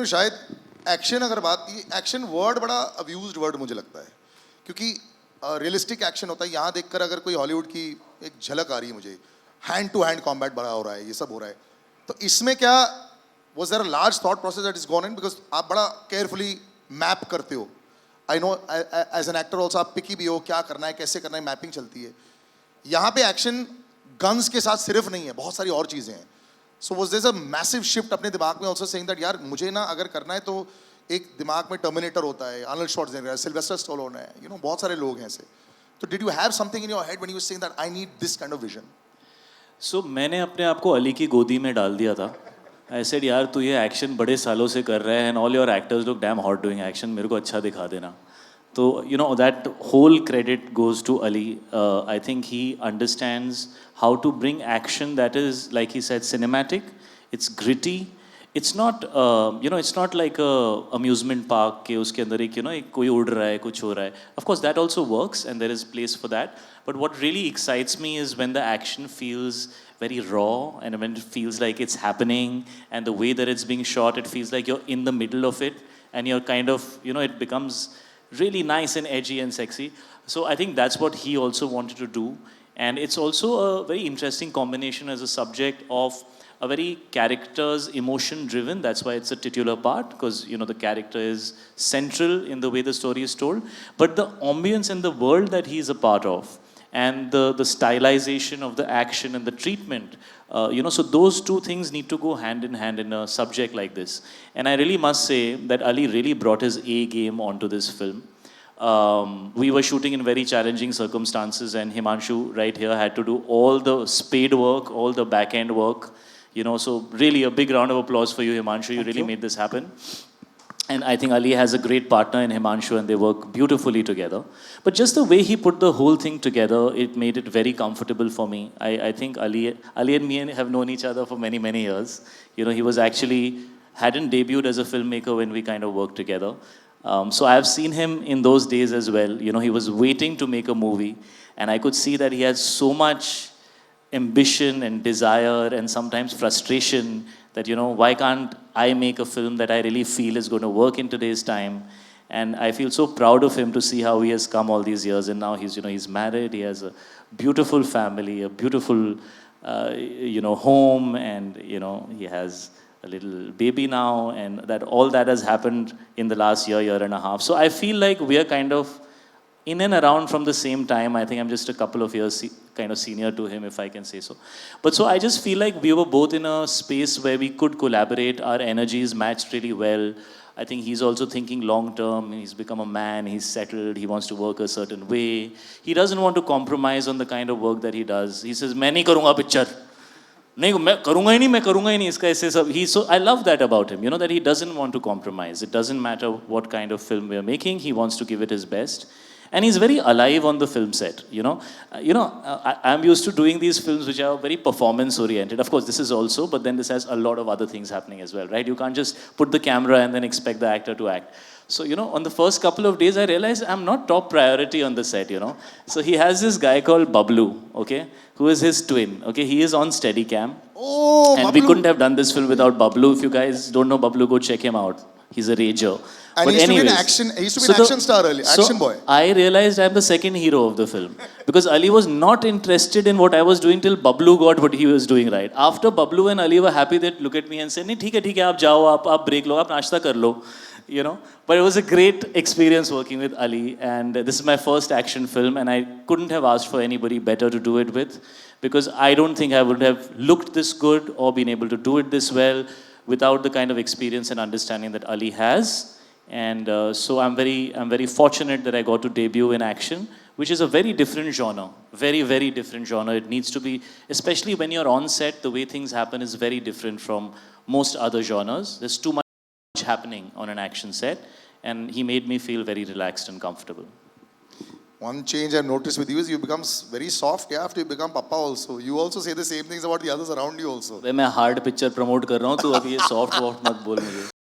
तो शायद एक्शन अगर बात की, एक्शन वर्ड बड़ा अब्यूज्ड वर्ड मुझे लगता है, क्योंकि रियलिस्टिक एक्शन होता है. यहाँ देखकर अगर कोई हॉलीवुड की एक झलक आ रही है मुझे, हैंड टू हैंड कॉम्बैट बड़ा हो रहा है, ये सब हो रहा है, तो इसमें क्या was there a large thought process that is gone in, because आप बड़ा केयरफुली मैप करते हो. I know as an actor also आप पिकी भी हो, क्या करना है कैसे करना है, मैपिंग चलती है. यहाँ पे एक्शन गन्स के साथ सिर्फ नहीं है, बहुत सारी और चीज़ें हैं. So was there a massive shift अपने दिमाग में ऑल्सो सेइंग दैट यार मुझे ना अगर करना है तो एक दिमाग में टर्मिनेटर होता है, आर्नल्ड श्वार्ज़नेगर है, सिल्वेस्टर स्टैलोन है, यू नो बहुत सारे लोग हैं ऐसे. तो did you have something in your head when you were saying that I need this kind of vision? So मैंने अपने आप को अली की गोदी में डाल दिया था. आई सेड यार तू ये एक्शन बड़े सालों से कर रहा है and all your actors look damn hot doing action, मेरे को अच्छा दिखा देना. तो you know that whole credit goes to Ali. I think he understands how to bring action that is like he said cinematic. It's gritty. It's not you know it's not like amusement park के उसके अंदर एक you know एक कोई उड़ रहा है कुछ हो रहा है. Of course that also works and there is place for that. But what really excites me is when the action feels very raw and when it feels like it's happening, and the way that it's being shot, it feels like you're in the middle of it and you're kind of, you know, it becomes really nice and edgy and sexy. So I think that's what he also wanted to do. And it's also a very interesting combination as a subject of a very character's emotion driven. That's why it's a titular part, because you know the character is central in the way the story is told, but the ambience and the world that he is a part of, and the stylization of the action and the treatment, you know, so those two things need to go hand in hand in a subject like this. And I really must say that Ali really brought his A game onto this film. We were shooting in very challenging circumstances, and Himanshu right here had to do all the spade work, all the back end work, you know, so really a big round of applause for you, Himanshu. You really made this happen. And I think Ali has a great partner in Himanshu, and they work beautifully together. But just the way he put the whole thing together, it made it very comfortable for me. I think Ali and me have known each other for many, many years. You know, he was actually, hadn't debuted as a filmmaker when we kind of worked together. So I have seen him in those days as well. You know, he was waiting to make a movie, and I could see that he had so much ambition and desire and sometimes frustration that, you know, why can't I make a film that I really feel is going to work in today's time? And I feel so proud of him to see how he has come all these years, and now he's, you know, he's married, he has a beautiful family, a beautiful you know, home, and you know, he has a little baby now, and that all that has happened in the last year and a half. So I feel like we are kind of in and around from the same time. I think I'm just a couple of years kind of senior to him, if I can say so. But so I just feel like we were both in a space where we could collaborate. Our energies matched really well. I think he's also thinking long term. He's become a man, he's settled, he wants to work a certain way. He doesn't want to compromise on the kind of work that he does. He says, मैं नहीं करूँगा picture. नहीं मैं करूँगा ही नहीं इसका ऐसे सब. He, so I love that about him, you know, that he doesn't want to compromise. It doesn't matter what kind of film we are making, he wants to give it his best. And he's very alive on the film set, you know. I'm used to doing these films which are very performance oriented. Of course, this is also, but then this has a lot of other things happening as well, right? You can't just put the camera and then expect the actor to act. So, you know, on the first couple of days, I realized I'm not top priority on the set, you know. So he has this guy called Bablu, okay, who is his twin, okay. He is on Steadicam. Oh, and Bablu. We couldn't have done this film without Bablu. If you guys don't know Bablu, go check him out. He's a rager. And but he used anyways, to be an action. He used to be an action star earlier, action boy. I realized I'm the second hero of the film, because Ali was not interested in what I was doing till Bablu got what he was doing right. After Bablu and Ali were happy, they look at me and say, "नहीं ठीक है, आप जाओ, आप break लो, आप नाश्ता कर लो," you know. But it was a great experience working with Ali, and this is my first action film, and I couldn't have asked for anybody better to do it with, because I don't think I would have looked this good or been able to do it this well without the kind of experience and understanding that Ali has. And so I'm very fortunate that I got to debut in action, which is a very different genre, very, very different genre. It needs to be, especially when you're on set, the way things happen is very different from most other genres. There's too much happening on an action set, and he made me feel very relaxed and comfortable. One change I've noticed with you is you become very soft, yeah, after you become papa also. You also say the same things about the others around you also. मैं hard picture promote कर रहा हूँ, तो अभी ये soft मत बोल मुझे.